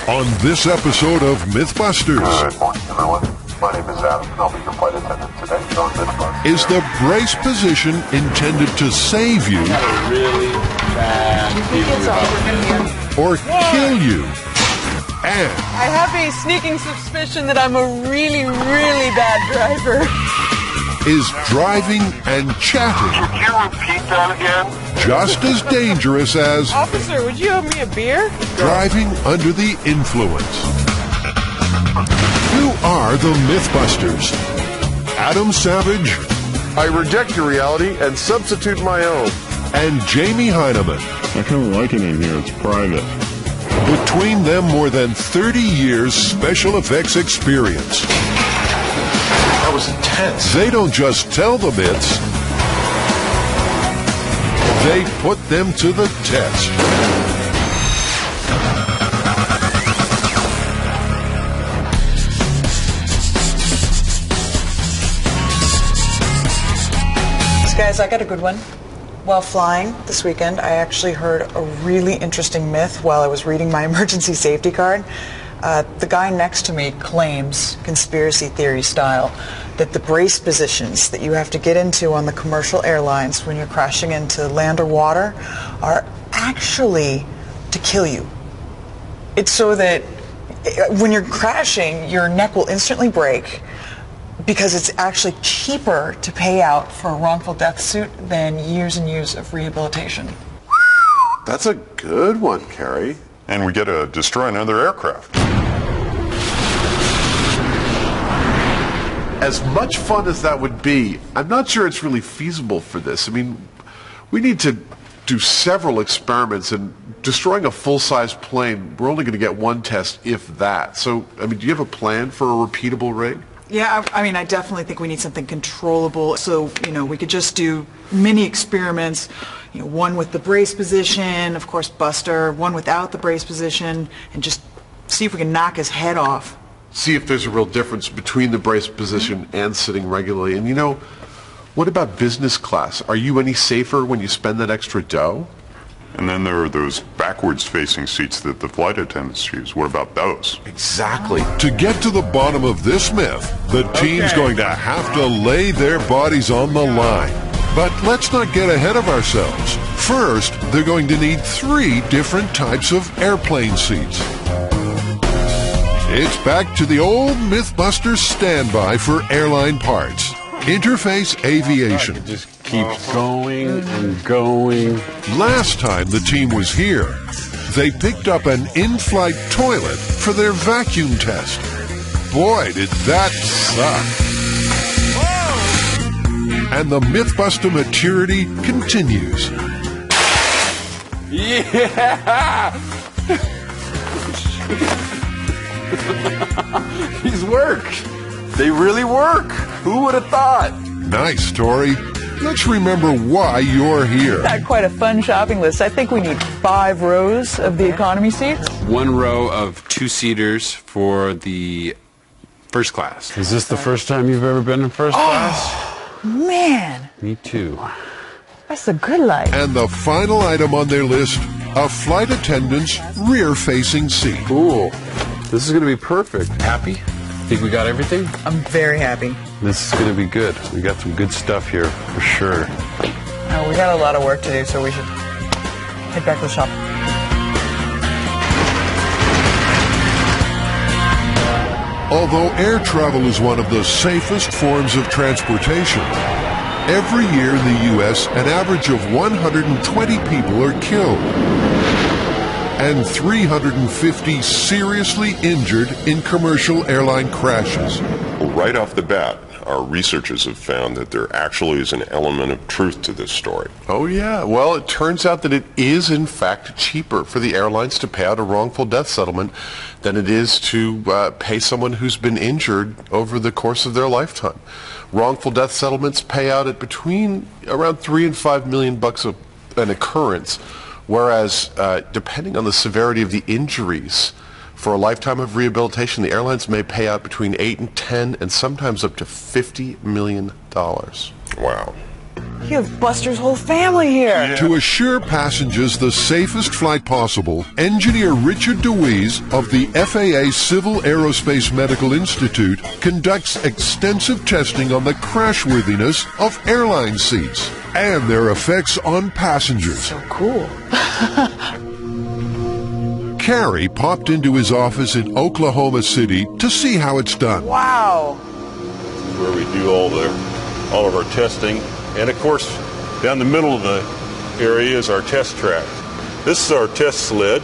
On this episode of Mythbusters. Good morning, everyone. My name is Adam, and I'll be your flight attendant today on Mythbusters. Is the brace position intended to save you Really bad or kill you? And I have a sneaking suspicion that I'm a really, really bad driver. is driving and chatting Can you repeat that again? just as dangerous as Officer, would you have me a beer? driving under the influence? Who are the Mythbusters? Adam Savage I reject your reality and substitute my own. and Jamie Heineman. I kind of like it in here. It's private. Between them, more than 30 years special effects experience. That was intense. They don't just tell the myths, they put them to the test. Guys, I got a good one. While flying this weekend, I actually heard a really interesting myth while I was reading my emergency safety card. The guy next to me claims, conspiracy theory style, that the brace positions that you have to get into on the commercial airlines when you're crashing into land or water are actually to kill you. It's so that when you're crashing, your neck will instantly break, because it's actually cheaper to pay out for a wrongful death suit than years and years of rehabilitation. That's a good one, Carrie. And we get to destroy another aircraft. As much fun as that would be, I'm not sure it's really feasible for this. I mean, we need to do several experiments, and destroying a full-size plane, we're only going to get one test, if that. So, I mean, do you have a plan for a repeatable rig? Yeah, I mean, I definitely think we need something controllable. So, we could just do mini experiments, one with the brace position, of course, Buster, one without the brace position, and just see if we can knock his head off. See if there's a real difference between the brace position and sitting regularly. And what about business class? Are you any safer when you spend that extra dough? And then there are those backwards-facing seats that the flight attendants use. What about those? Exactly. To get to the bottom of this myth, the team's going to have to lay their bodies on the line. But let's not get ahead of ourselves. First, they're going to need 3 different types of airplane seats. It's back to the old Mythbusters standby for airline parts. Interface Aviation. It just keeps going and going. Last time the team was here, they picked up an in-flight toilet for their vacuum test. Boy, did that suck. And the Mythbuster maturity continues. Yeah! These work. They really work. Who would have thought? Nice, Tori. Let's remember why you're here. Got quite a fun shopping list. I think we need 5 rows of the economy seats. 1 row of 2-seaters for the first class. Is this the first time you've ever been in first class? Man, Me too. that's a good life. And the final item on their list, a flight attendant's rear-facing seat. Cool. This is going to be perfect. Happy? Think we got everything? I'm very happy. This is going to be good. We got some good stuff here for sure. We got a lot of work to do, so we should head back to the shop. Although air travel is one of the safest forms of transportation, every year in the U.S., an average of 120 people are killed and 350 seriously injured in commercial airline crashes. Well, right off the bat, our researchers have found that there actually is an element of truth to this story. Oh, yeah. Well, it turns out that it is, in fact, cheaper for the airlines to pay out a wrongful death settlement than it is to pay someone who's been injured over the course of their lifetime. Wrongful death settlements pay out at between around $3 and $5 million an occurrence, whereas depending on the severity of the injuries, for a lifetime of rehabilitation, the airlines may pay out between $8 and $10 and sometimes up to $50 million. Wow. You have Buster's whole family here. To assure passengers the safest flight possible, engineer Richard DeWeese of the FAA Civil Aerospace Medical Institute conducts extensive testing on the crashworthiness of airline seats and their effects on passengers. So cool. Carrie popped into his office in Oklahoma City to see how it's done. Wow. Where we do all of our testing. And of course, down the middle of the area is our test track. This is our test sled.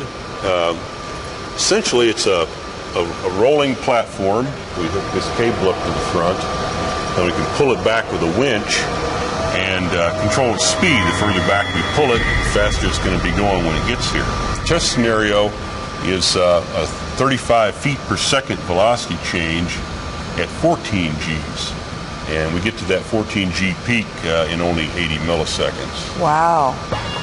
Essentially, it's a rolling platform. We hook this cable up to the front, and we can pull it back with a winch and control its speed. The further back we pull it, the faster it's going to be going when it gets here. The test scenario is a 35 feet per second velocity change at 14 Gs. And we get to that 14G peak in only 80 milliseconds. Wow.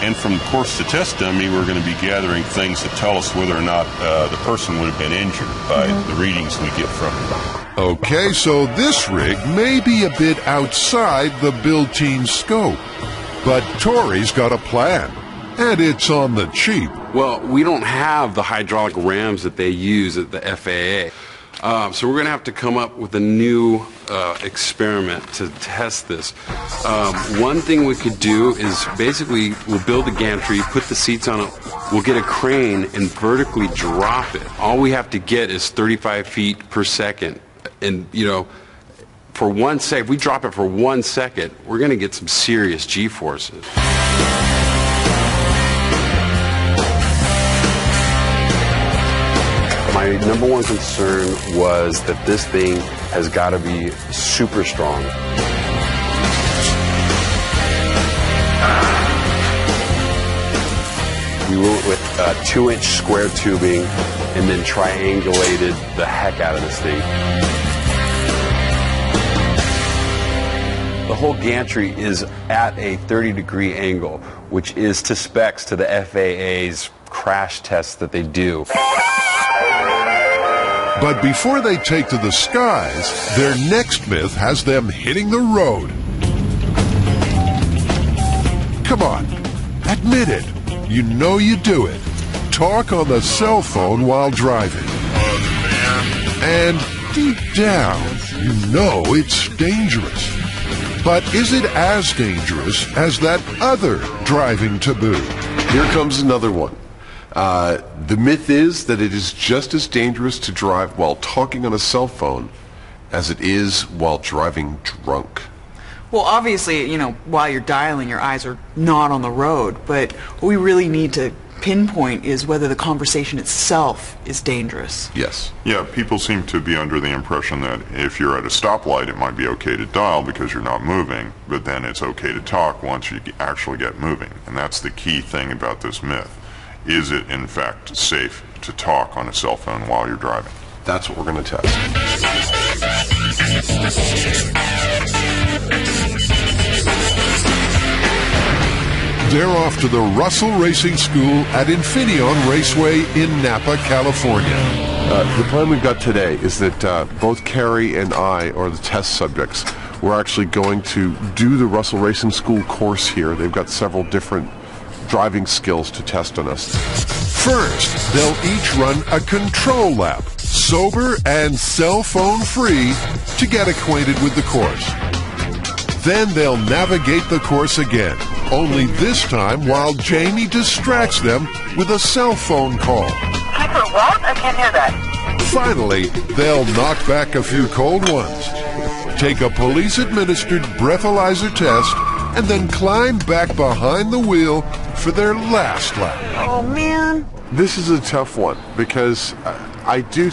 And from the course to test dummy, we're going to be gathering things that tell us whether or not the person would have been injured by the readings we get from it. Okay, so this rig may be a bit outside the build team's scope, but Tori's got a plan, and it's on the cheap. Well, we don't have the hydraulic rams that they use at the FAA. So we're going to have to come up with a new experiment to test this. One thing we could do is basically we'll build a gantry, put the seats on it, we'll get a crane and vertically drop it. All we have to get is 35 feet per second. And, you know, for 1 second, if we drop it for 1 second, we're going to get some serious G-forces. My number one concern was that this thing has got to be super strong. We went with 2-inch square tubing and then triangulated the heck out of this thing. The whole gantry is at a 30-degree angle, which is to specs to the FAA's crash tests that they do. But before they take to the skies, their next myth has them hitting the road. Come on, admit it. You know you do it. Talk on the cell phone while driving. And deep down, you know it's dangerous. But is it as dangerous as that other driving taboo? Here comes another one. The myth is that it is just as dangerous to drive while talking on a cell phone as it is while driving drunk. Well, obviously, you know, while you're dialing, your eyes are not on the road, but what we really need to pinpoint is whether the conversation itself is dangerous. Yes. Yeah, people seem to be under the impression that if you're at a stoplight, it might be okay to dial because you're not moving, but then it's okay to talk once you actually get moving. And that's the key thing about this myth. Is it, in fact, safe to talk on a cell phone while you're driving? That's what we're going to test. They're off to the Russell Racing School at Infineon Raceway in Napa, California. The plan we've got today is that both Carrie and I are the test subjects. We're actually going to do the Russell Racing School course here. They've got several different driving skills to test on us. First, they'll each run a control lap, sober and cell phone free, to get acquainted with the course. Then they'll navigate the course again, only this time while Jamie distracts them with a cell phone call. Keeper, what? I can't hear that. Finally, they'll knock back a few cold ones, take a police-administered breathalyzer test, and then climb back behind the wheel for their last lap. Oh, man. This is a tough one because I do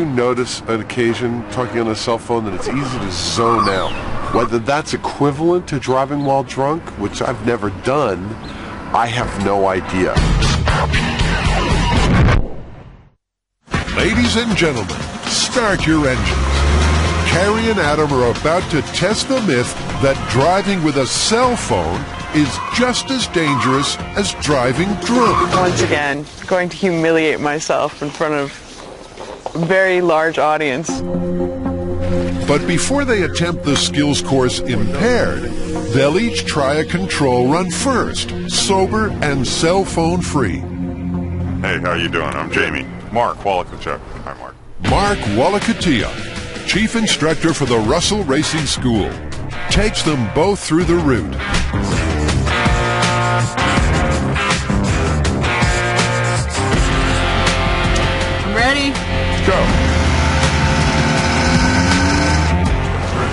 notice on occasion talking on a cell phone that it's easy to zone out. Whether that's equivalent to driving while drunk, which I've never done, I have no idea. Ladies and gentlemen, start your engines. Carrie and Adam are about to test the myth that driving with a cell phone is just as dangerous as driving drunk. Once again, going to humiliate myself in front of a very large audience. But before they attempt the skills course impaired, they'll each try a control run first, sober and cell phone free. Hey, how you doing? I'm Jamie. Mark Wallachachuk. Hi, Mark. Mark Wallachachuk, chief instructor for the Russell Racing School, takes them both through the route. I'm ready. Go.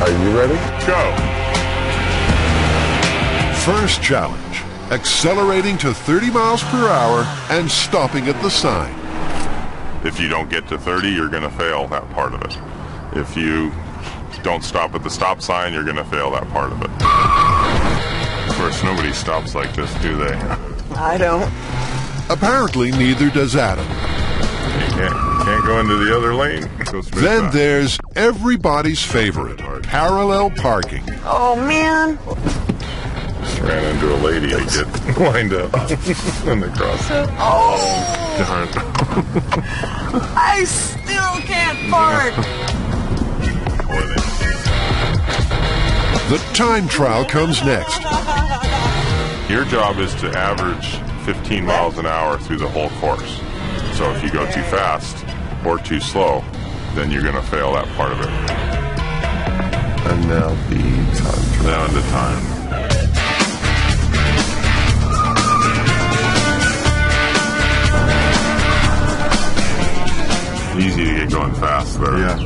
Are you ready? Go. First challenge, accelerating to 30 miles per hour and stopping at the sign. If you don't get to 30, you're going to fail that part of it. If you don't stop at the stop sign, you're going to fail that part of it. Of course, nobody stops like this, do they? I don't. Apparently, neither does Adam. You can't go into the other lane. Then there's everybody's favorite, parallel parking. Oh, man. Just ran into a lady to get lined up in the cross. Oh, Darn. I still can't park. The time trial comes next. Your job is to average 15 miles an hour through the whole course. So if you go too fast or too slow, then you're going to fail that part of it. And now the time trial. Now into time. Easy to get going fast there. Yeah.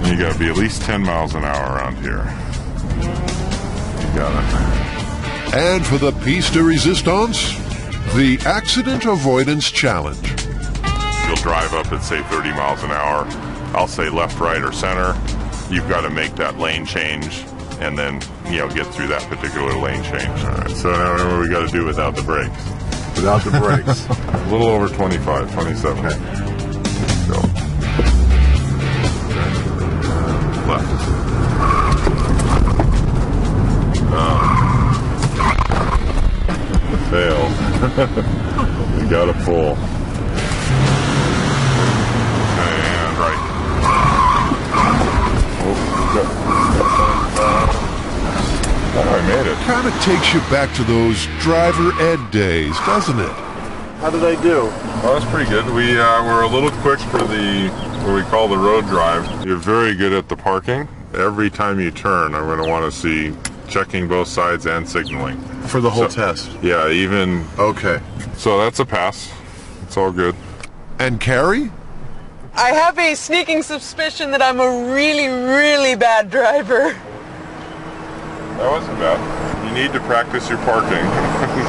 You got to be at least 10 miles an hour around here. You got it. And for the piece de resistance, the Accident Avoidance Challenge. You'll drive up at, say, 30 miles an hour. I'll say left, right, or center. You've got to make that lane change and then, get through that particular lane change. All right, so now what do we got to do without the brakes? Without the brakes. A little over 25, 27. Okay. Go. Left. Failed. You got to pull. And right. I made it. Kind of takes you back to those driver ed days, doesn't it? How did I do? Well, that's pretty good. We were a little quick for what we call the road drive. You're very good at the parking. Every time you turn, I'm going to want to see checking both sides and signaling. For the whole test? Yeah, even... Okay. So that's a pass. It's all good. And Carrie? I have a sneaking suspicion that I'm a really, really bad driver. That wasn't bad. You need to practice your parking,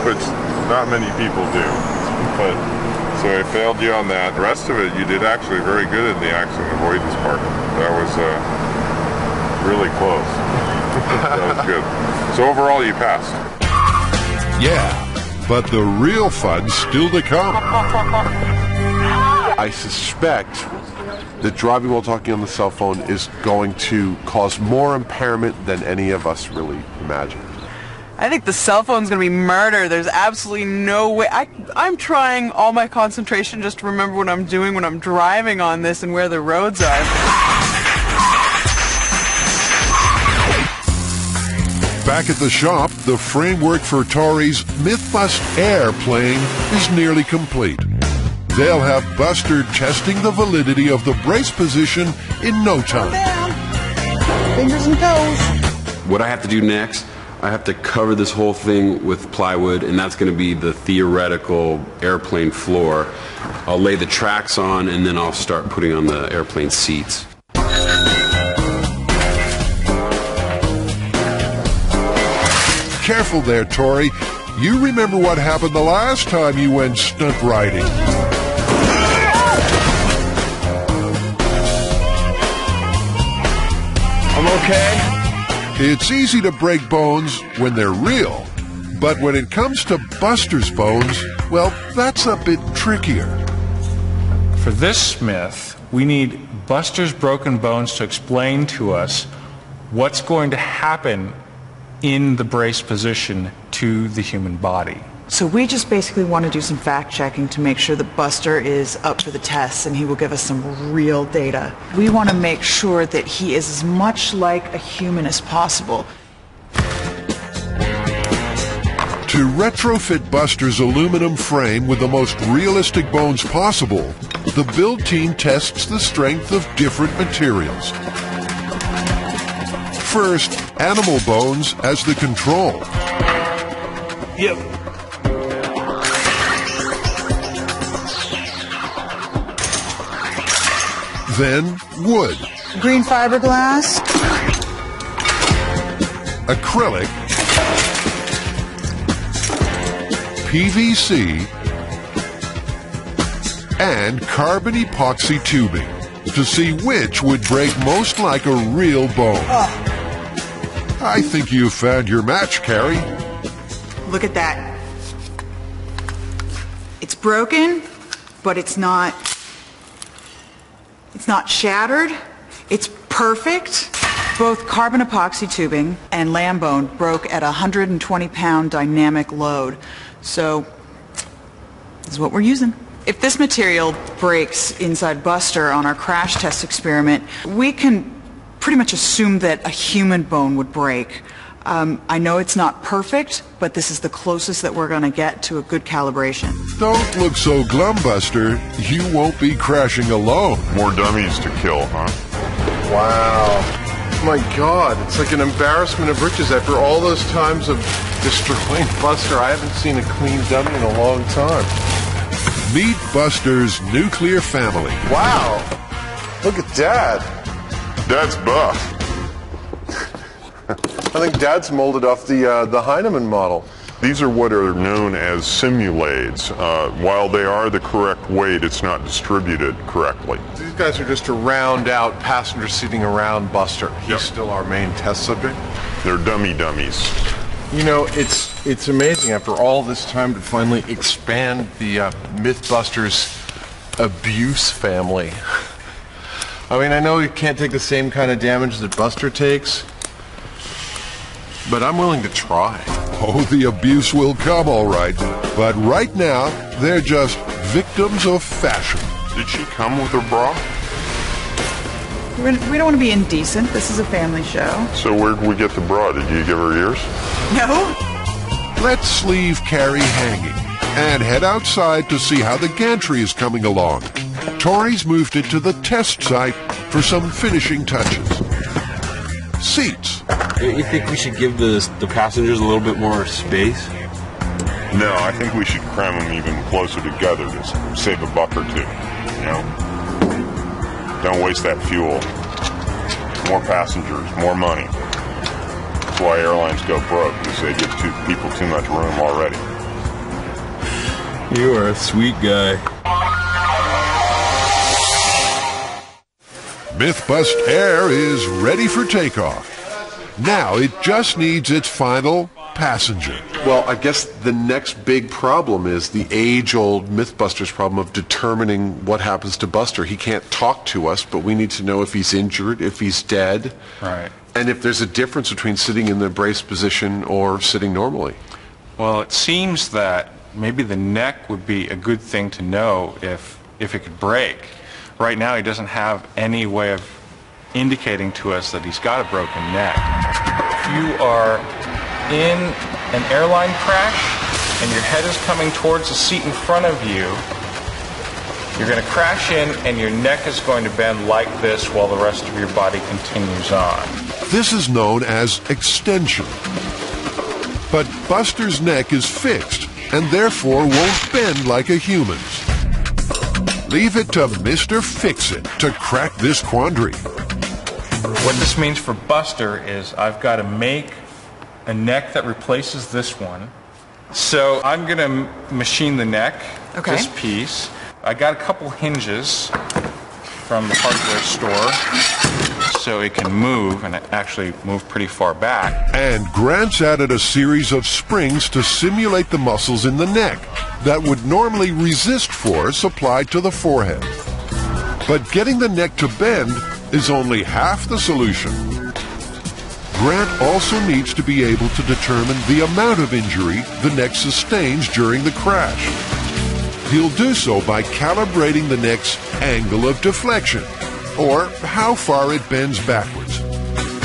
which not many people do. But so I failed you on that. The rest of it, you did actually very good in the accident avoidance part. That was really close. That was good. So overall, you passed. Yeah, but the real fun's still to come. I suspect that driving while talking on the cell phone is going to cause more impairment than any of us really imagined. I think the cell phone's going to be murder. There's absolutely no way. I'm trying all my concentration just to remember what I'm doing when I'm driving on this and where the roads are. Back at the shop, the framework for Tori's Mythbust airplane is nearly complete. They'll have Buster testing the validity of the brace position in no time. Fingers and toes. What I have to do next, I have to cover this whole thing with plywood, and that's going to be the theoretical airplane floor. I'll lay the tracks on, and then I'll start putting on the airplane seats. Careful there, Tori. You remember what happened the last time you went stunt riding. I'm okay. It's easy to break bones when they're real, but when it comes to Buster's bones, well, that's a bit trickier. For this myth, we need Buster's broken bones to explain to us what's going to happen in the brace position to the human body. So we just basically want to do some fact checking to make sure that Buster is up for the tests and he will give us some real data. We want to make sure that he is as much like a human as possible. To retrofit Buster's aluminum frame with the most realistic bones possible, the build team tests the strength of different materials. First, animal bones as the control. Yep. Then, wood. Green fiberglass. Acrylic. PVC. And carbon epoxy tubing to see which would break most like a real bone. I think you found your match, Carrie. Look at that. It's broken, but it's not shattered. It's perfect. Both carbon epoxy tubing and lamb bone broke at a 120-pound dynamic load. So this is what we're using. If this material breaks inside Buster on our crash test experiment, we can pretty much assume that a human bone would break. I know it's not perfect, but this is the closest that we're going to get to a good calibration. Don't look so glum, Buster. You won't be crashing alone. More dummies to kill, huh? Wow. My God, it's like an embarrassment of riches. After all those times of destroying Buster, I haven't seen a clean dummy in a long time. Meet Buster's nuclear family. Wow. Look at Dad. Dad's buff. I think Dad's molded off the Heinemann model. These are what are known as simulades. While they are the correct weight, it's not distributed correctly. These guys are just to round out passenger seating around Buster. He's still our main test subject. They're dummies. You know, it's amazing after all this time to finally expand the Mythbusters abuse family. I mean, I know you can't take the same kind of damage that Buster takes, but I'm willing to try. Oh, the abuse will come, all right. But right now, they're just victims of fashion. Did she come with her bra? We don't want to be indecent. This is a family show. So where'd we get the bra? Did you give her ears? No. Let's leave Carrie hanging and head outside to see how the gantry is coming along. Tori's moved it to the test site for some finishing touches. Seats. You think we should give the passengers a little bit more space? No, I think we should cram them even closer together to save a buck or two, you know? Don't waste that fuel. More passengers, more money. That's why airlines go broke, because they give people too much room already. You are a sweet guy. Mythbust Air is ready for takeoff. Now it just needs its final passenger. Well, I guess the next big problem is the age-old Mythbusters problem of determining what happens to Buster. He can't talk to us, but we need to know if he's injured, if he's dead, Right. and if there's a difference between sitting in the brace position or sitting normally. Well, it seems that maybe the neck would be a good thing to know if it could break. Right now, he doesn't have any way of indicating to us that he's got a broken neck. If you are in an airline crash and your head is coming towards the seat in front of you, you're going to crash in and your neck is going to bend like this while the rest of your body continues on. This is known as extension. But Buster's neck is fixed and therefore won't bend like a human's. Leave it to Mr. Fix-It to crack this quandary. What this means for Buster is I've got to make a neck that replaces this one. So I'm going to machine the neck, this piece. I got a couple hinges from the hardware store so it can move, and it actually move pretty far back. And Grant's added a series of springs to simulate the muscles in the neck that would normally resist force applied to the forehead. But getting the neck to bend is only half the solution. Grant also needs to be able to determine the amount of injury the neck sustains during the crash. He'll do so by calibrating the neck's angle of deflection, or how far it bends backwards.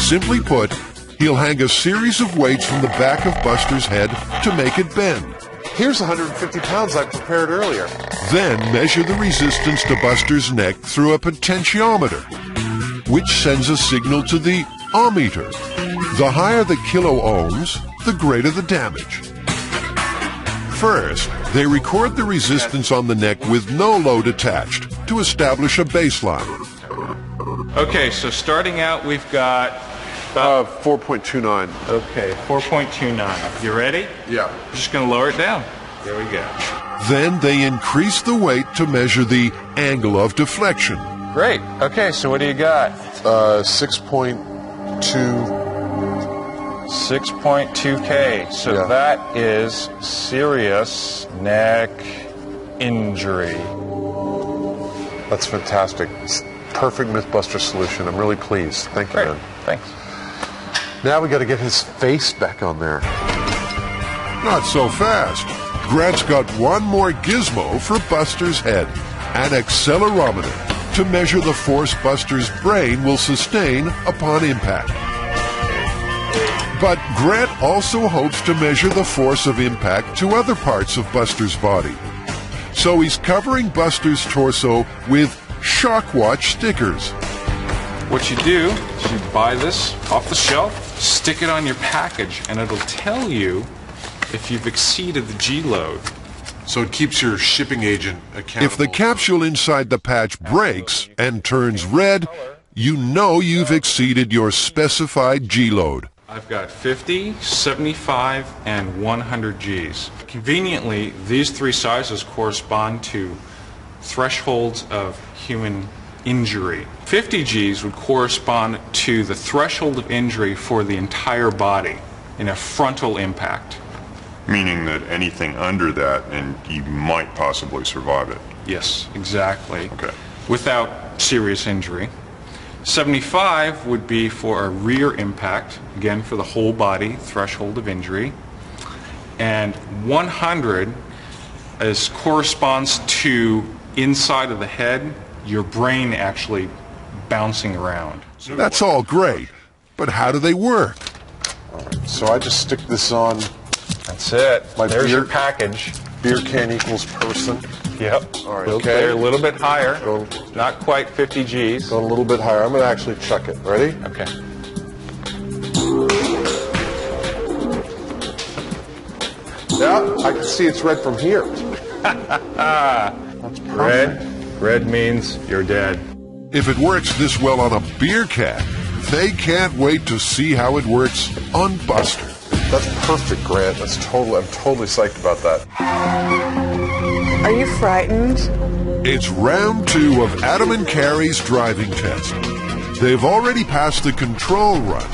Simply put, he'll hang a series of weights from the back of Buster's head to make it bend. Here's 150 pounds I prepared earlier. Then measure the resistance to Buster's neck through a potentiometer, which sends a signal to the ohmmeter. The higher the kilo ohms, the greater the damage. First, they record the resistance on the neck with no load attached to establish a baseline. Okay, so starting out, we've got 4.29. Okay, 4.29. You ready? Yeah. I'm just going to lower it down. There we go. Then they increase the weight to measure the angle of deflection. Great. Okay, so what do you got? 6.2. 6.2K. So Yeah. that is serious neck injury. That's fantastic. It's perfect Mythbuster solution. I'm really pleased. Thank you, Great. man. Thanks. Now we got to get his face back on there. Not so fast. Grant's got one more gizmo for Buster's head, an accelerometer, to measure the force Buster's brain will sustain upon impact. But Grant also hopes to measure the force of impact to other parts of Buster's body. So he's covering Buster's torso with Shock Watch stickers. What you do is you buy this off the shelf, stick it on your package, and it'll tell you if you've exceeded the G-load. So it keeps your shipping agent accountable. If the capsule inside the patch breaks and turns red, you know you've exceeded your specified G-load. I've got 50, 75, and 100 Gs. Conveniently, these three sizes correspond to thresholds of human injury. 50 Gs would correspond to the threshold of injury for the entire body in a frontal impact. Meaning that anything under that, and you might possibly survive it. Yes, exactly. Okay. Without serious injury. 75 would be for a rear impact, again for the whole body, threshold of injury. And 100 corresponds to inside of the head, your brain actually bouncing around. That's all great, but how do they work? So I just stick this on. That's it. My There's beer- your package. Beer can equals person. Yep. All right, They're okay. a little bit higher. Go- Not quite 50 Gs. Going a little bit higher. I'm going to actually chuck it. Ready? Okay. Yeah, I can see it's red from here. That's red. Red means you're dead. If it works this well on a beer can, they can't wait to see how it works on Buster. That's perfect, Grant. I'm totally psyched about that. Are you frightened? It's round 2 of Adam and Carrie's driving test. They've already passed the control run,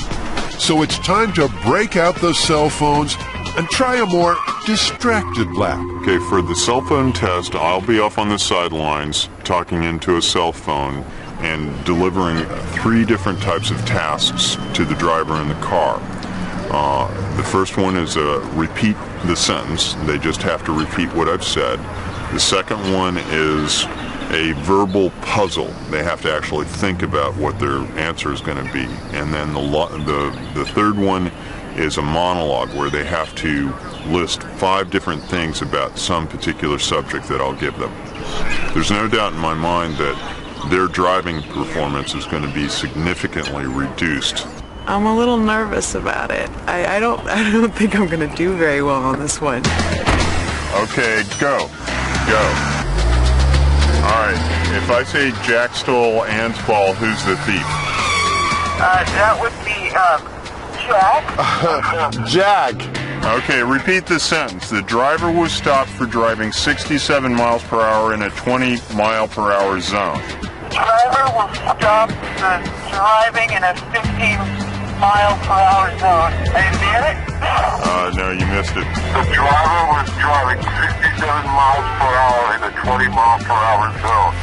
so it's time to break out the cell phones and try a more distracted lap. Okay, for the cell phone test, I'll be off on the sidelines talking into a cell phone and delivering 3 different types of tasks to the driver in the car. The first one is repeat the sentence. They just have to repeat what I've said. The second one is a verbal puzzle. They have to actually think about what their answer is going to be. And then the third one is a monologue where they have to list 5 different things about some particular subject that I'll give them. There's no doubt in my mind that their driving performance is going to be significantly reduced. I'm a little nervous about it. I don't think I'm gonna do very well on this one. Okay, go. All right, if I say Jack stole Ann's ball, who's the thief? That would be, Jack. Jag. Okay, repeat the sentence. The driver was stopped for driving 67 miles per hour in a 20 mile per hour zone. Driver was stopped driving in a 15 mile per hour zone. Did you get it? No, you missed it. The driver was driving 67 miles per hour in a 20 mile per hour zone.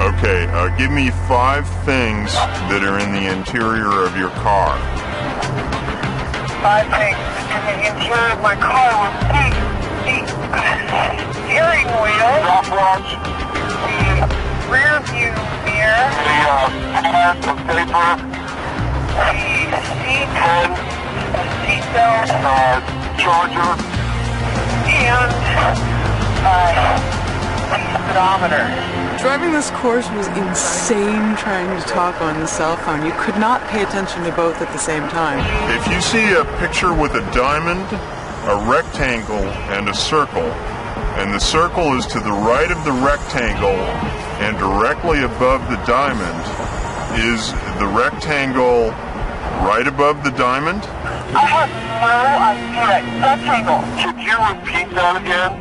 Okay, give me 5 things that are in the interior of your car. 5 things. In the interior of my car was the steering wheel, Stopwatch. the rear view mirror, The pad of paper. the seatbelt, Charger. and the speedometer. Driving this course was insane trying to talk on the cell phone. You could not pay attention to both at the same time. If you see a picture with a diamond, a rectangle, and a circle, and the circle is to the right of the rectangle and directly above the diamond, is the rectangle right above the diamond? I have no idea. Rectangle. Could you repeat that again?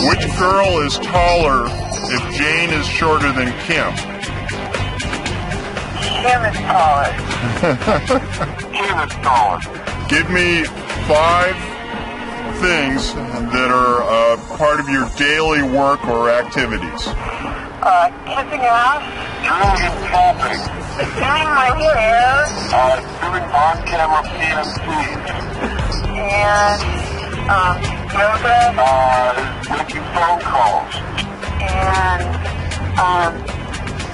Which girl is taller if Jane is shorter than Kim? Kim is taller. Kim is taller. Give me 5 things that are part of your daily work or activities. Kissing ass, Drilling and tapping. doing my hair, Doing on-camera PMCs. and yoga, Making phone calls. and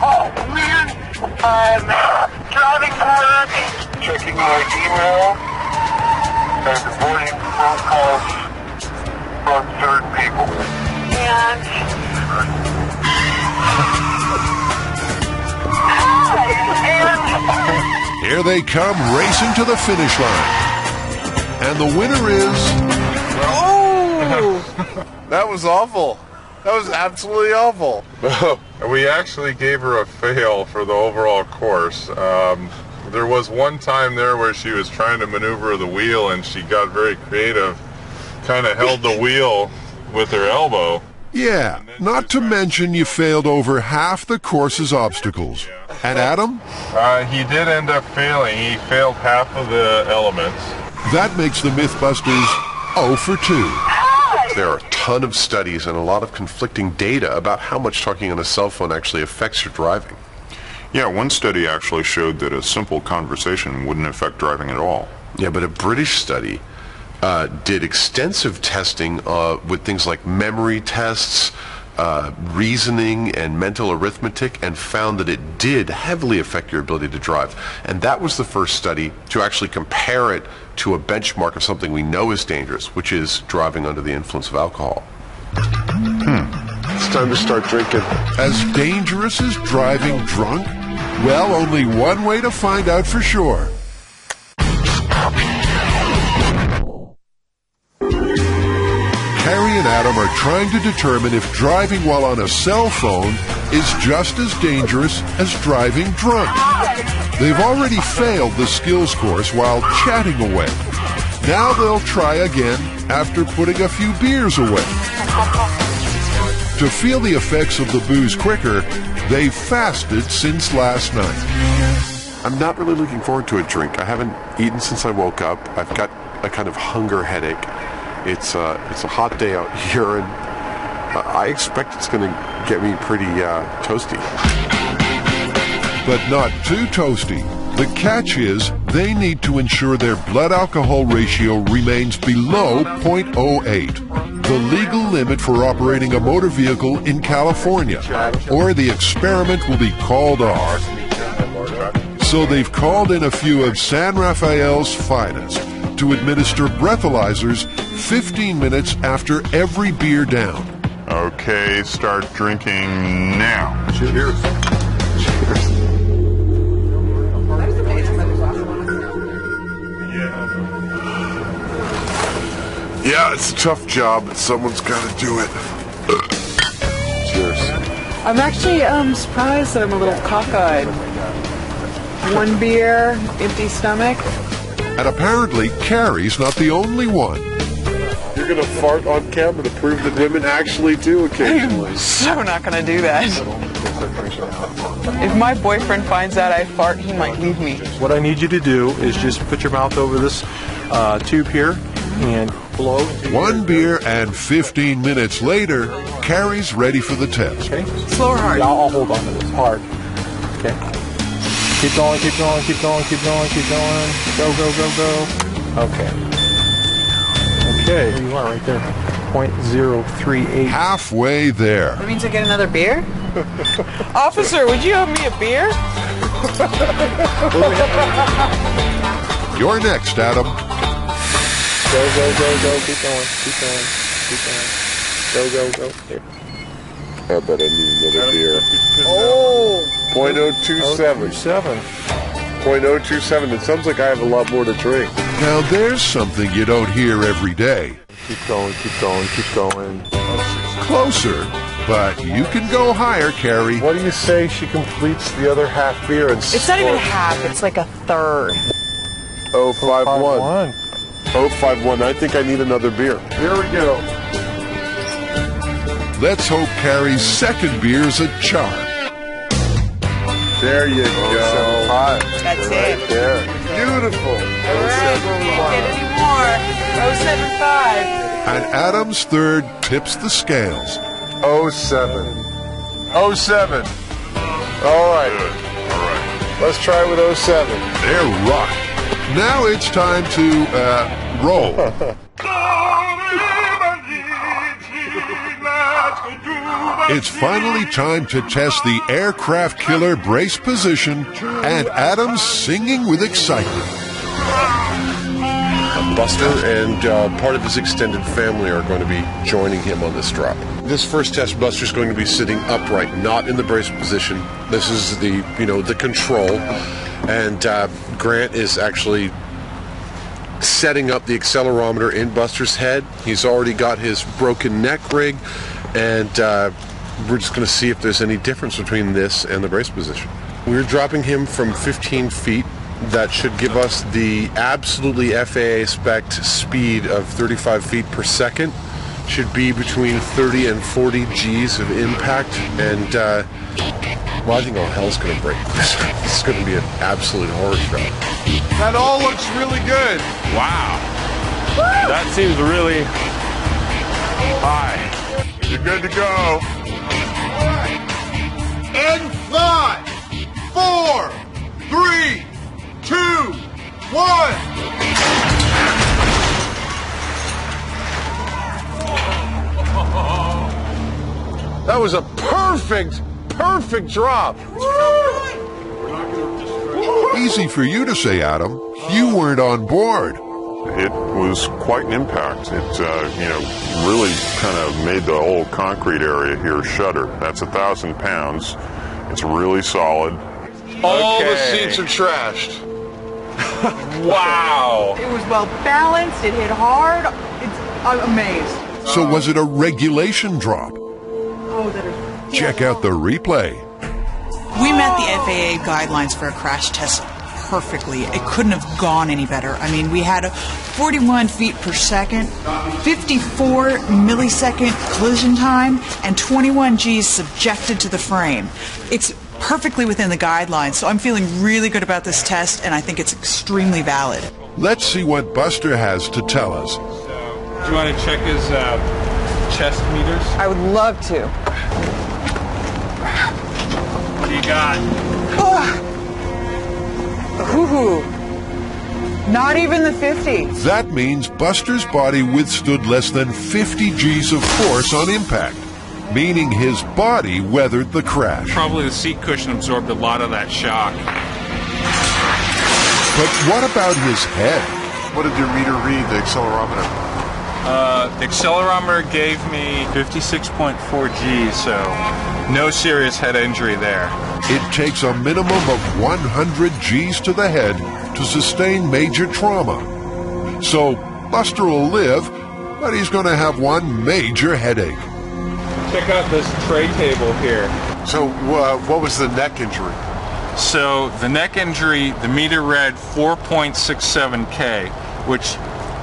oh man, driving to work, Checking my email. And avoiding phone calls from third people. and Here they come racing to the finish line. And the winner is... That was awful. That was absolutely awful. We actually gave her a fail for the overall course. There was one time there where she was trying to maneuver the wheel and she got very creative, kind of held the wheel with her elbow. Yeah, not to mention you failed over half the course's obstacles. And Adam? He did end up failing. He failed half of the elements. That makes the Mythbusters 0 for 2. There are a ton of studies and a lot of conflicting data about how much talking on a cell phone actually affects your driving. Yeah, one study actually showed that a simple conversation wouldn't affect driving at all. Yeah, but a British study did extensive testing with things like memory tests, reasoning, and mental arithmetic, and found that it did heavily affect your ability to drive. And that was the first study to actually compare it to a benchmark of something we know is dangerous, which is driving under the influence of alcohol. It's time to start drinking. As dangerous as driving drunk? Well, only one way to find out for sure. Carrie and Adam are trying to determine if driving while on a cell phone is just as dangerous as driving drunk. They've already failed the skills course while chatting away. Now they'll try again after putting a few beers away. To feel the effects of the booze quicker, they've fasted since last night. I'm not really looking forward to a drink. I haven't eaten since I woke up. I've got a kind of hunger headache. It's a hot day out here, and I expect it's going to get me pretty toasty. But not too toasty. The catch is they need to ensure their blood alcohol ratio remains below 0.08, the legal limit for operating a motor vehicle in California, or the experiment will be called off. So they've called in a few of San Rafael's finest to administer breathalyzers 15 minutes after every beer down. Okay, start drinking now. Cheers. Cheers. Yeah, it's a tough job, but someone's got to do it. Cheers. I'm actually surprised that I'm a little cockeyed. One beer, empty stomach. And apparently, Carrie's not the only one. You're going to fart on camera to prove that women actually do occasionally. I'm so not going to do that. If my boyfriend finds out I fart, he might leave me. What I need you to do is just put your mouth over this tube here and blow. One beer and 15 minutes later, Carrie's ready for the test. Okay. Slow or hard? Yeah, I'll hold on to this hard. Okay. Keep going, keep going, keep going, keep going, keep going. Go, go, go, go. Okay. Okay, there you are right there. 0.038. Halfway there. That means I get another beer? Officer, would you have me a beer? You're next, Adam. Go, go, go, go. Keep going, keep going, keep going. Go, go, go. Here. I bet I need another beer. Oh! 0.027. 0.027. It sounds like I have a lot more to drink. Now there's something you don't hear every day. Keep going, keep going, keep going. Closer, but you can go higher, Carrie. What do you say she completes the other half beer and It's not even half, it's like a third. 051. 051. I think I need another beer. Here we go. Let's hope Carrie's second beer's a charm. There you go. That's right it. there. Beautiful. All right, can't get any more. 075. And Adam's third tips the scales. 07. 07. All right. Let's try with 07. They're rock. Now it's time to, roll. It's finally time to test the aircraft killer brace position, and Adam's singing with excitement. Buster and part of his extended family are going to be joining him on this drop. This first test, Buster's going to be sitting upright, not in the brace position. This is the, the control. And Grant is actually setting up the accelerometer in Buster's head. He's already got his broken neck rig, and we're just going to see if there's any difference between this and the brace position. We're dropping him from 15 feet. That should give us the absolutely FAA spec speed of 35 feet per second. Should be between 30 and 40 Gs of impact, and well, I think all hell's going to break. This is going to be an absolute horror show. That all looks really good. Wow. That seems really high. You're good to go. And 5, 4, 3, 2, 1. That was a perfect drop. Easy for you to say, Adam. You weren't on board. It was quite an impact. It, really kind of made the whole concrete area here shudder. That's 1,000 pounds. It's really solid. All the seats are trashed. Wow. It was well balanced, it hit hard. I'm amazed. So was it a regulation drop? Oh, that is... Check out the replay. We met the FAA guidelines for a crash test perfectly. It couldn't have gone any better. I mean, we had a 41 feet per second, 54 millisecond collision time, and 21 Gs subjected to the frame. It's perfectly within the guidelines, so I'm feeling really good about this test, and I think it's extremely valid. Let's see what Buster has to tell us. Do you want to check his chest meters? I would love to. What do you got? Hoo-hoo. Not even the 50. That means Buster's body withstood less than 50 Gs of force on impact, meaning his body weathered the crash. Probably the seat cushion absorbed a lot of that shock. But what about his head? What did your meter read, the accelerometer? The accelerometer gave me 56.4 Gs, so no serious head injury there. It takes a minimum of 100 Gs to the head to sustain major trauma. So Buster will live, but he's going to have one major headache. Check out this tray table here. So what was the neck injury? So the neck injury, the meter read 4.67K, which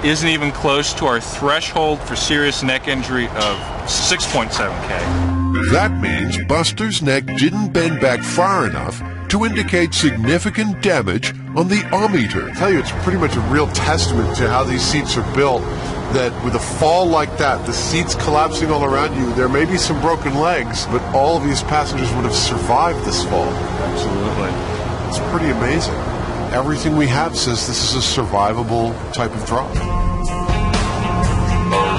isn't even close to our threshold for serious neck injury of 6.7K. That means Buster's neck didn't bend back far enough to indicate significant damage on the ohmmeter. I tell you, it's pretty much a real testament to how these seats are built, that with a fall like that, the seats collapsing all around you, there may be some broken legs, but all of these passengers would have survived this fall. Absolutely. It's pretty amazing. Everything we have says this is a survivable type of drop.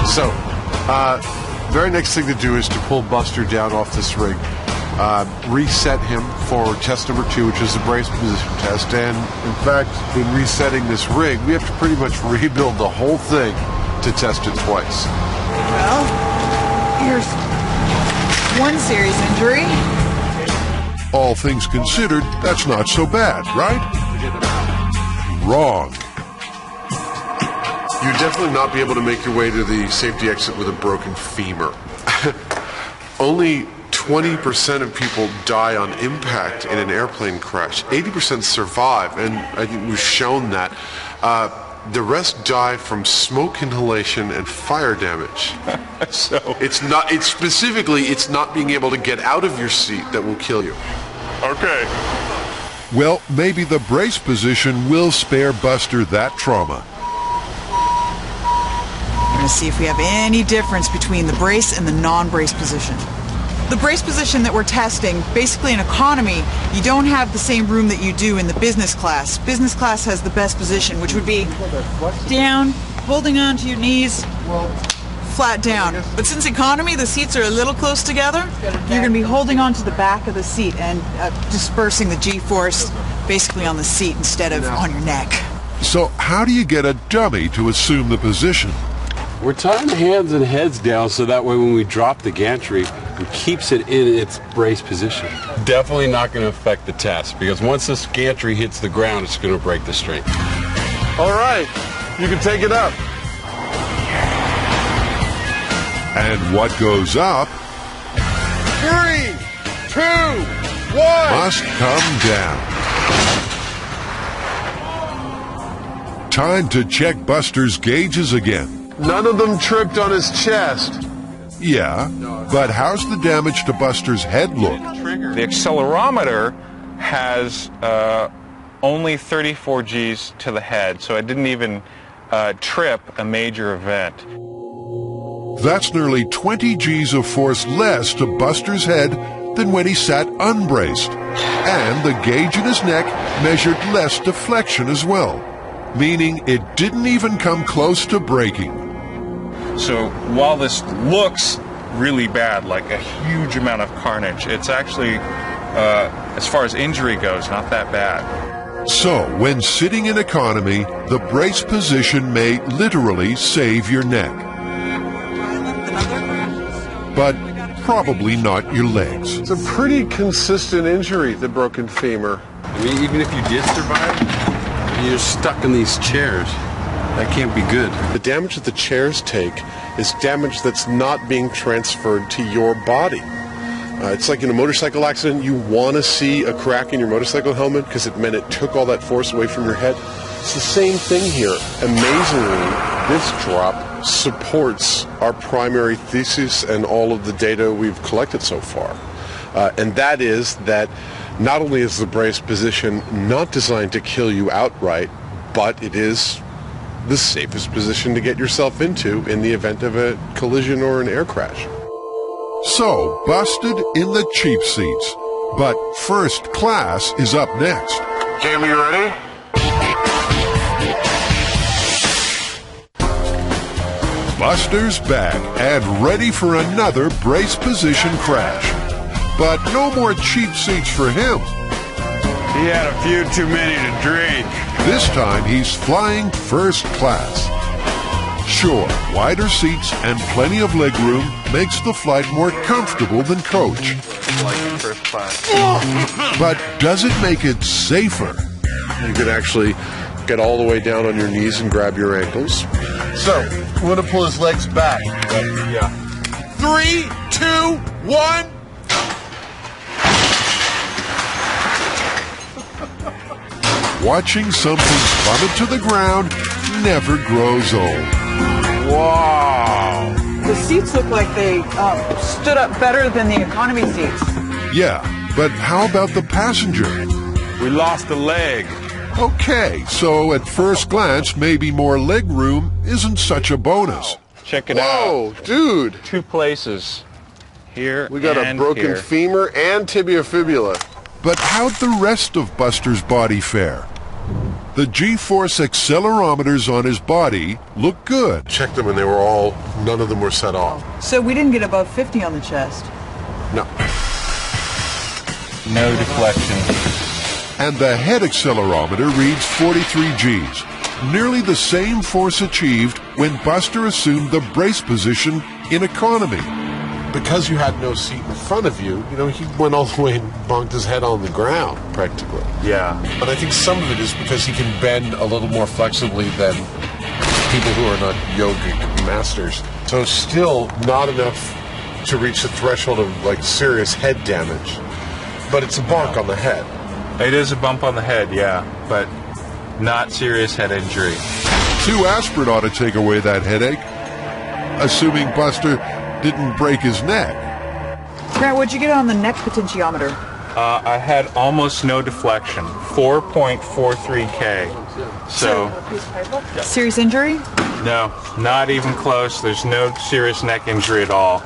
So, very next thing to do is to pull Buster down off this rig, reset him for test number 2, which is the brace position test. And in fact, in resetting this rig, we have to pretty much rebuild the whole thing to test it twice. Well, here's one serious injury. All things considered, that's not so bad, right? Wrong. You'd definitely not be able to make your way to the safety exit with a broken femur. Only 20% of people die on impact in an airplane crash. 80% survive, and I think we've shown that. The rest die from smoke inhalation and fire damage. So it's not being able to get out of your seat that will kill you. Okay. Well, maybe the brace position will spare Buster that trauma. We're going to see if we have any difference between the brace and the non-brace position. The brace position that we're testing, basically in economy, you don't have the same room that you do in the business class. Business class has the best position, which would be down, holding on to your knees, flat down. But since economy, the seats are a little close together, you're going to be holding on to the back of the seat and dispersing the G-force basically on the seat instead of on your neck. So how do you get a dummy to assume the position? We're tying the hands and heads down so that way when we drop the gantry, it keeps it in its brace position. Definitely not going to affect the test because once this gantry hits the ground, it's going to break the strength. All right, you can take it up. And what goes up 3, 2, 1. must come down. Time to check Buster's gauges again. None of them tripped on his chest. Yeah, but how's the damage to Buster's head look? the accelerometer has only 34 Gs to the head, so it didn't even trip a major event. That's nearly 20 Gs of force less to Buster's head than when he sat unbraced. And the gauge in his neck measured less deflection as well, meaning it didn't even come close to breaking. So while this looks really bad, like a huge amount of carnage, it's actually, as far as injury goes, not that bad. So, when sitting in economy, the brace position may literally save your neck. But probably not your legs. It's a pretty consistent injury, the broken femur. I mean, even if you did survive, you're stuck in these chairs. That can't be good. The damage that the chairs take is damage that's not being transferred to your body. It's like in a motorcycle accident, you want to see a crack in your motorcycle helmet because it meant it took all that force away from your head. It's the same thing here. Amazingly, this drop supports our primary thesis and all of the data we've collected so far. And that is that not only is the brace position not designed to kill you outright, but it is the safest position to get yourself into in the event of a collision or an air crash. So, busted in the cheap seats. But first class is up next. Jamie, you ready? Buster's back and ready for another brace position crash. But no more cheap seats for him. He had a few too many to drink. This time he's flying first class. Sure, wider seats and plenty of leg room makes the flight more comfortable than coach. First class. But does it make it safer? You can actually get all the way down on your knees and grab your ankles. So, I'm going to pull his legs back. Yeah. 3, 2, 1. Watching something plummet to the ground never grows old. Wow. The seats look like they stood up better than the economy seats. Yeah, but how about the passenger? We lost a leg. Okay, so at first glance, maybe more leg room isn't such a bonus. Check it Whoa, out. dude. 2 places. Here We got a and broken here. femur and tibia fibula. But how'd the rest of Buster's body fare? The G-force accelerometers on his body look good. Checked them and none of them were set off. So we didn't get above 50 on the chest. No. No deflection. And the head accelerometer reads 43 Gs, nearly the same force achieved when Buster assumed the brace position in economy. Because you had no seat in front of you, he went all the way and bonked his head on the ground, practically. Yeah. But I think some of it is because he can bend a little more flexibly than people who are not yogic masters. So still not enough to reach the threshold of, serious head damage. But it's a bonk on the head. It is a bump on the head, yeah, but not serious head injury. 2 aspirin ought to take away that headache, assuming Buster didn't break his neck. Grant, what'd you get on the neck potentiometer? I had almost no deflection, 4.43K. So, Serious injury? no, not even close. There's no serious neck injury at all.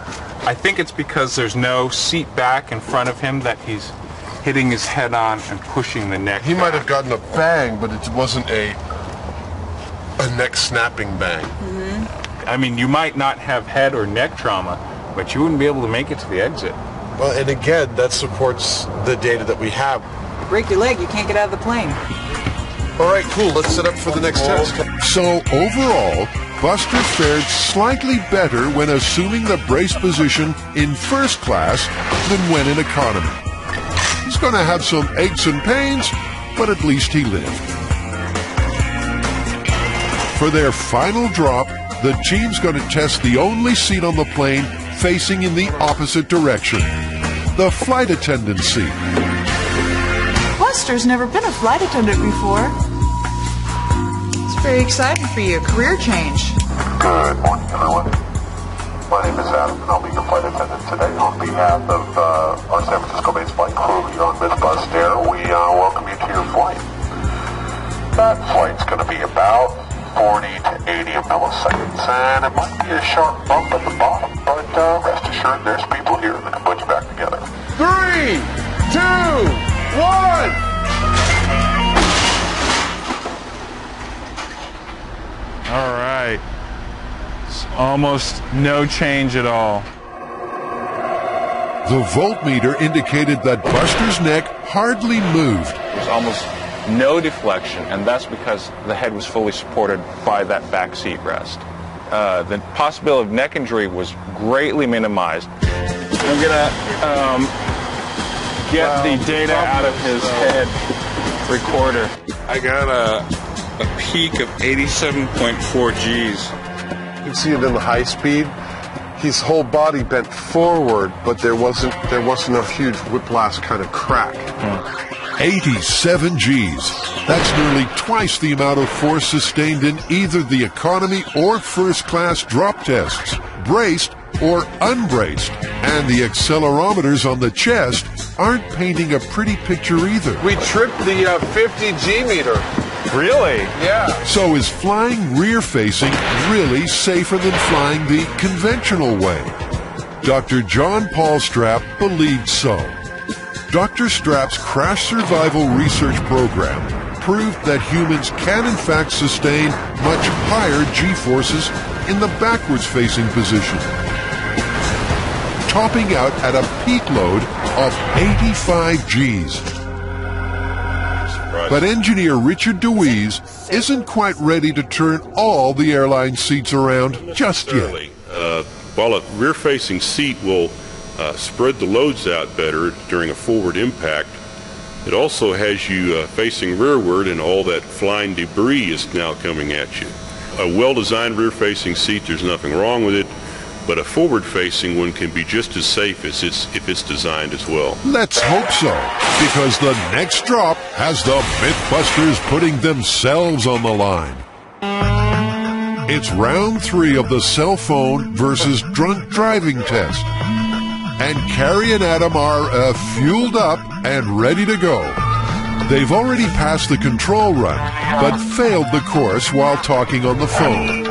I think it's because there's no seat back in front of him that he's hitting his head on and pushing the neck He back. might have gotten a bang, but it wasn't a neck snapping bang. I mean, you might not have head or neck trauma, but you wouldn't be able to make it to the exit. Well, and again, that supports the data that we have. You break your leg, you can't get out of the plane. All right, cool. Let's set up for the next test. So overall, Buster fared slightly better when assuming the brace position in first class than when in economy. He's going to have some aches and pains, but at least he lived. For their final drop, the team's going to test the only seat on the plane facing in the opposite direction, the flight attendant seat. Buster's never been a flight attendant before. It's very exciting for you, career change. Good morning, everyone. My name is Adam, and I'll be your flight attendant today on behalf of our San Francisco-based flight crew here on Mythbusters. We welcome you to your flight. That flight's going to be about 40 to 80 milliseconds, and it might be a sharp bump at the bottom, but rest assured there's people here that can put you back together. 3, 2, 1! All right. It's almost no change at all. The voltmeter indicated that Buster's neck hardly moved. There's almost no deflection, and that's because the head was fully supported by that back seat rest. The possibility of neck injury was greatly minimized. I'm gonna get the data out of his head recorder. I got a peak of 87.4 Gs. You can see it in the high speed. His whole body bent forward, but there wasn't a huge whiplash kind of crack. 87 Gs. That's nearly twice the amount of force sustained in either the economy or first class drop tests, braced or unbraced. And the accelerometers on the chest aren't painting a pretty picture either. We tripped the 50 G meter. Really? Yeah. So is flying rear-facing really safer than flying the conventional way? Dr. John Paul Strapp believed so. Dr. Strapp's crash survival research program proved that humans can in fact sustain much higher G-forces in the backwards-facing position, topping out at a peak load of 85 Gs. But engineer Richard DeWeese isn't quite ready to turn all the airline seats around just yet. While a rear-facing seat will spread the loads out better during a forward impact, it also has you facing rearward, and all that flying debris is now coming at you. A well-designed rear-facing seat, there's nothing wrong with it, but a forward-facing one can be just as safe as if it's designed as well. Let's hope so, because the next drop has the Mythbusters putting themselves on the line. It's round 3 of the cell phone versus drunk driving test. And Carrie and Adam are fueled up and ready to go. They've already passed the control run, but failed the course while talking on the phone.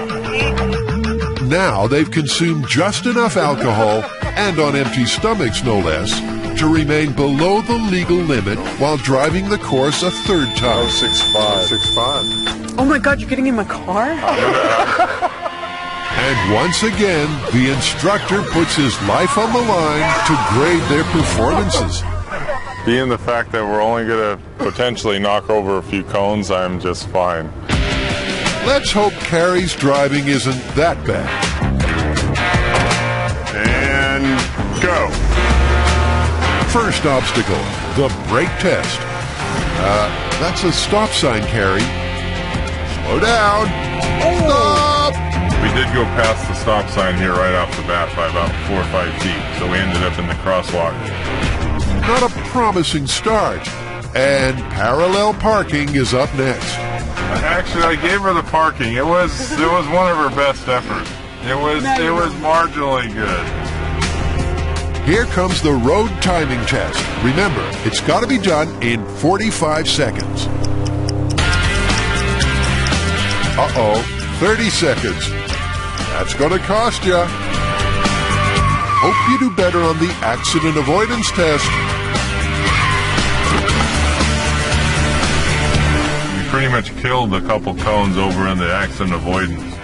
Now they've consumed just enough alcohol, and on empty stomachs no less, to remain below the legal limit while driving the course a third time. 065. 6'5". Oh my God, you're getting in my car? And once again, the instructor puts his life on the line to grade their performances. Being the fact that we're only going to potentially knock over a few cones, I'm just fine. Let's hope Carrie's driving isn't that bad. And go. First obstacle, the brake test. That's a stop sign, Carrie. Slow down. Stop! We did go past the stop sign here right off the bat by about 4 or 5 feet, so we ended up in the crosswalk. Not a promising start. And parallel parking is up next. Actually, I gave her the parking. It was one of her best efforts. It was marginally good. Here comes the road timing test. Remember, it's got to be done in 45 seconds. Uh-oh, 30 seconds. That's going to cost you. Hope you do better on the accident avoidance test. We pretty much killed a couple cones over in the accident avoidance.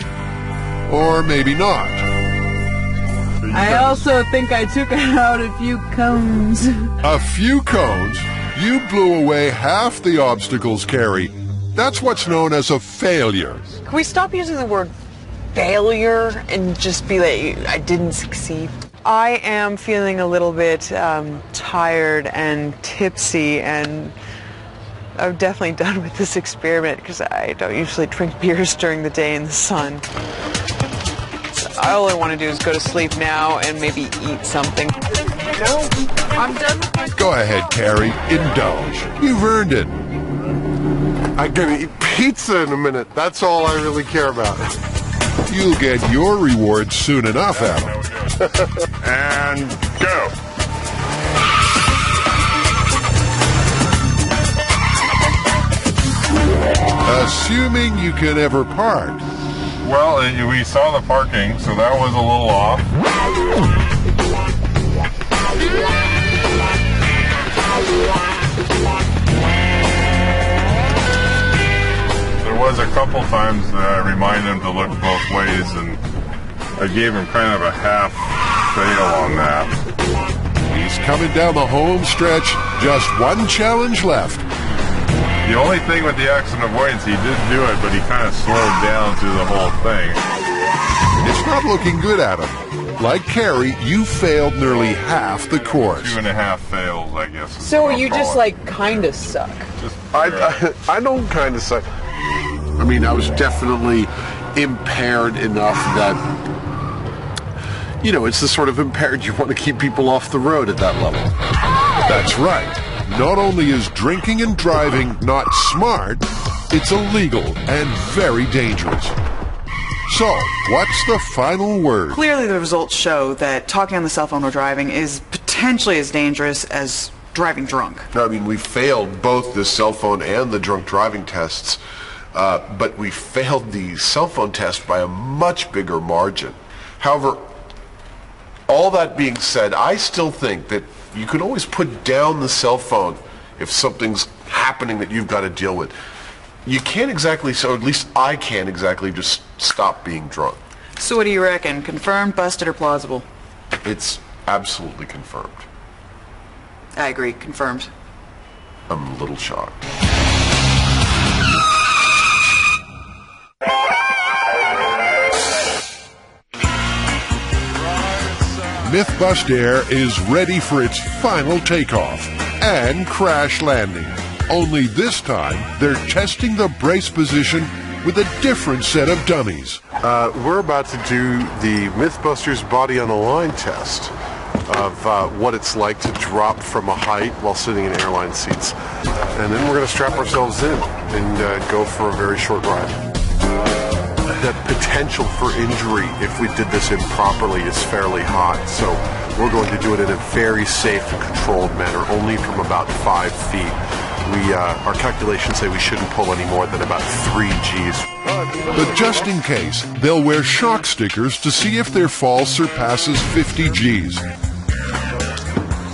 Or maybe not. I also think I took out a few cones. A few cones? You blew away half the obstacles, Carrie. That's what's known as a failure. Can we stop using the word failure and just be like, I didn't succeed? I am feeling a little bit tired and tipsy, and I'm definitely done with this experiment because I don't usually drink beers during the day in the sun. All I want to do is go to sleep now and maybe eat something. No, I'm done with my... Go ahead, Carrie. Indulge. You've earned it. I'm gonna eat pizza in a minute. That's all I really care about. You'll get your reward soon enough, Adam. And go. Assuming you can ever park. Well, we saw the parking, so that was a little off. There was a couple times that I reminded him to look both ways, and I gave him kind of a half fail on that. He's coming down the home stretch. Just one challenge left. The only thing with the accident avoidance, he did do it, but he kind of slowed down through the whole thing. It's not looking good, Adam. Like Carrie, you failed nearly half the course. 2.5 fails, I guess. So you just like kind of suck. I don't kind of suck. I mean, I was definitely impaired enough that, you know, it's the sort of impaired you want to keep people off the road at that level. That's right. Not only is drinking and driving not smart, it's illegal and very dangerous. So, what's the final word? Clearly the results show that talking on the cell phone while driving is potentially as dangerous as driving drunk. I mean, we failed both the cell phone and the drunk driving tests, but we failed the cell phone test by a much bigger margin. However, all that being said, I still think that you can always put down the cell phone if something's happening that you've got to deal with. You can't exactly, so at least I can't exactly just stop being drunk. So what do you reckon? Confirmed, busted, or plausible? It's absolutely confirmed. I agree. Confirmed. I'm a little shocked. Mythbusters is ready for its final takeoff and crash landing. Only this time, they're testing the brace position with a different set of dummies. We're about to do the Mythbusters body on the line test of what it's like to drop from a height while sitting in airline seats. And then we're going to strap ourselves in and go for a very short ride. The potential for injury if we did this improperly is fairly high, so we're going to do it in a very safe and controlled manner, only from about 5 feet. Our calculations say we shouldn't pull any more than about 3 Gs. But just in case, they'll wear shock stickers to see if their fall surpasses 50 Gs.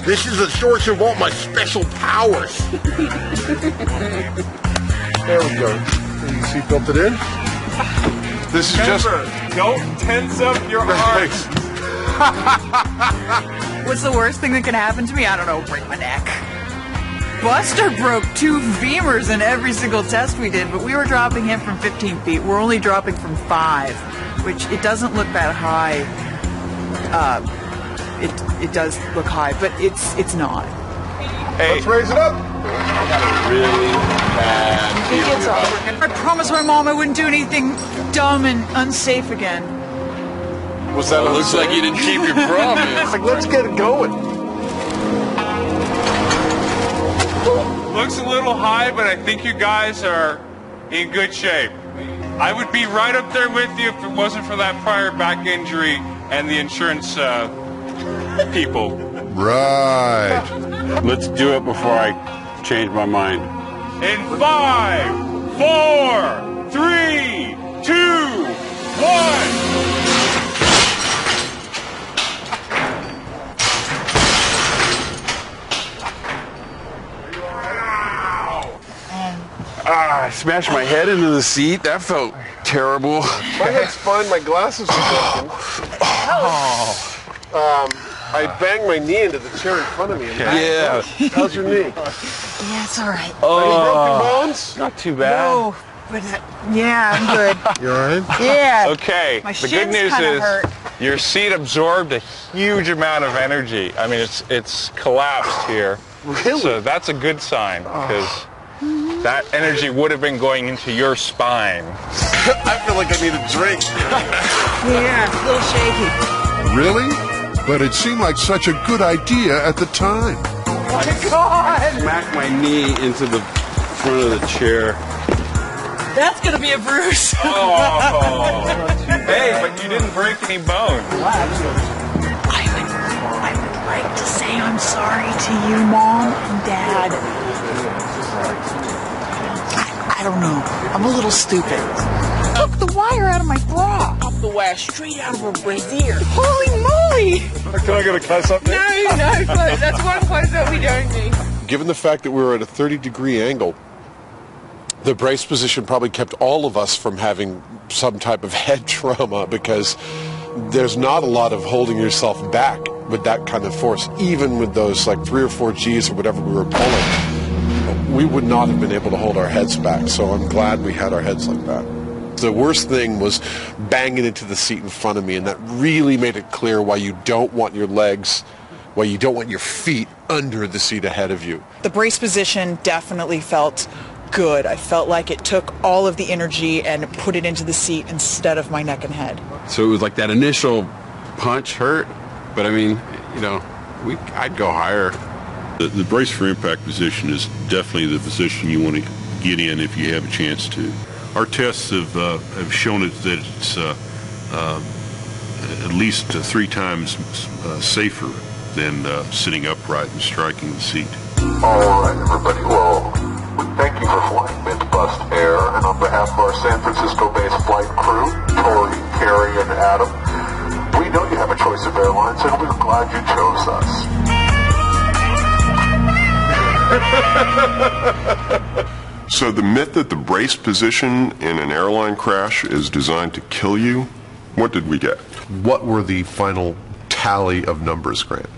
This is the source of all my special powers. There we go. You seatbelt it in. This is just... Don't tense up your arms. What's the worst thing that can happen to me? I don't know, break my neck. Buster broke 2 femurs in every single test we did, but we were dropping him from 15 feet. We're only dropping from 5, which it doesn't look that high. It does look high, but it's not. Hey, let's raise it up. I got a really bad feeling. I promised my mom I wouldn't do anything dumb and unsafe again. Was that? Well, looks like you didn't keep your promise. Like, let's get it going. Looks a little high, but I think you guys are in good shape. I would be right up there with you if it wasn't for that prior back injury and the insurance people. Right. Let's do it before I change my mind. In 5, 4, 3, 2, 1. I smashed my head into the seat. That felt terrible. My head's fine. My glasses are broken. I banged my knee into the chair in front of me. Yeah. How's your knee? Yeah, it's all right. Any broken bones? Not too bad. No, but yeah, I'm good. You all right? Yeah. Okay, My the good shins news kinda is hurt. your seat absorbed a huge amount of energy. I mean, it's collapsed here. Really? So that's a good sign, because that energy would have been going into your spine. I feel like I need a drink. Yeah, a little shaky. Really? But it seemed like such a good idea at the time. Oh my God! Smacked my knee into the front of the chair. That's gonna be a bruise. Hey, but you didn't break any bones. I would like to say I'm sorry to you, Mom and Dad. I don't know. I'm a little stupid. Took the wire out of my bra. Popped the wire straight out of her brassiere. Holy moly! Can I get a cuss up there? No, but that's one close that we don't need. Given the fact that we were at a 30-degree angle, the brace position probably kept all of us from having some type of head trauma, because there's not a lot of holding yourself back with that kind of force. Even with those like 3 or 4 G's or whatever we were pulling, we would not have been able to hold our heads back. So I'm glad we had our heads like that. The worst thing was banging into the seat in front of me, and that really made it clear why you don't want your legs, why you don't want your feet under the seat ahead of you. The brace position definitely felt good. I felt like it took all of the energy and put it into the seat instead of my neck and head. So it was like that initial punch hurt, but I mean, you know, I'd go higher. The brace for impact position is definitely the position you want to get in if you have a chance to. Our tests have shown it that it's at least 3 times safer than sitting upright and striking the seat. All right, everybody. Well, we thank you for flying Mythbust Air, and on behalf of our San Francisco-based flight crew, Tori, Carrie, and Adam, we know you have a choice of airlines, and we're glad you chose us. So the myth that the brace position in an airline crash is designed to kill you, what did we get? What were the final tally of numbers, Grant?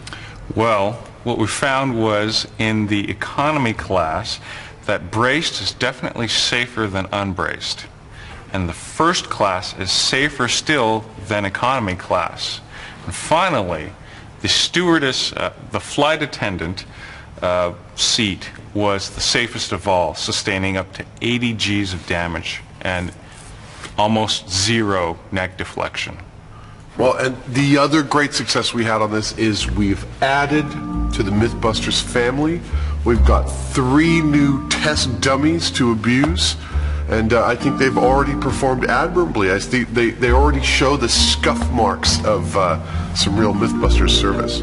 Well, what we found was in the economy class that braced is definitely safer than unbraced. And the first class is safer still than economy class. And finally, the stewardess, the flight attendant seat was the safest of all, sustaining up to 80 G's of damage and almost 0 neck deflection. Well, and the other great success we had on this is we've added to the Mythbusters family. We've got 3 new test dummies to abuse, and I think they've already performed admirably. I think they already show the scuff marks of some real Mythbusters service.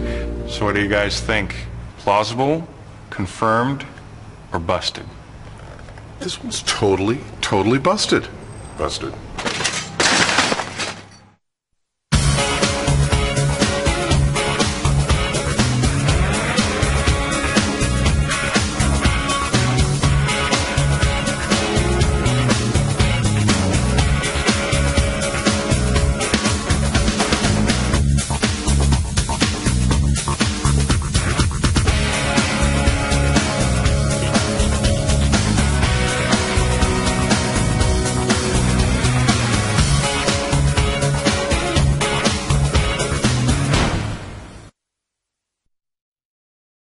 So what do you guys think? Plausible, confirmed, or busted? This one's totally busted. Busted.